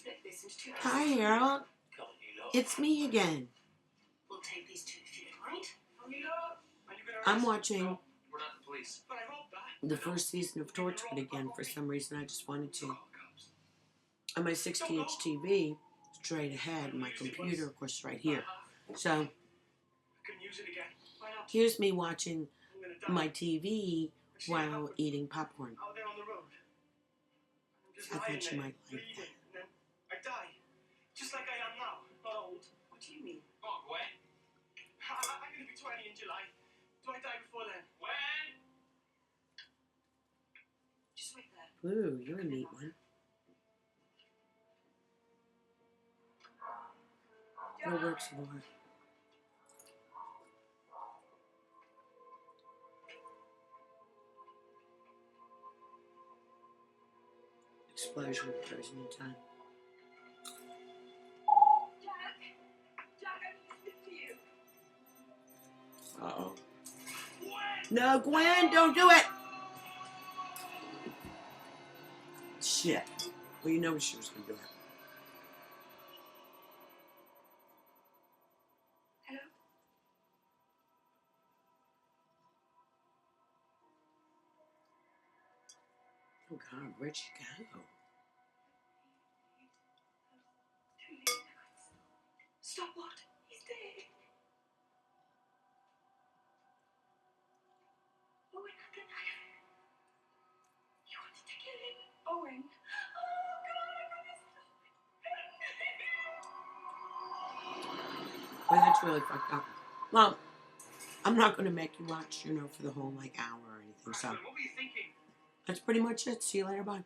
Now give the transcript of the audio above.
split this into two pieces. Hi, Harold. It's me again. We'll take these two if you don't mind. I'm watching the first season of Torchwood again for some reason. I just wanted to. On my 60-inch TV, straight ahead, and my computer, of course, right here. So, here's me watching my TV while eating popcorn. I thought you might like that. I die. Just like I am now. Not old. What do you mean? Oh, when? I'm going to be 20 in July. Do I die before then? When? Just wait there. Ooh, you're a neat one. What works for her? Explosion occurs anytime. Jack, I need to speak to you. Uh-oh. No, Gwen, don't do it! Shit. Well, you know she was going to do it. Hello? Oh, God, where'd she go? Stop what? He's dead. Owen had the knife. You wanted to kill him, Owen. Oh, God, Well, that's really fucked up. Well, I'm not going to make you watch, for the whole, hour or anything, so. What were you thinking? That's pretty much it. See you later, bye.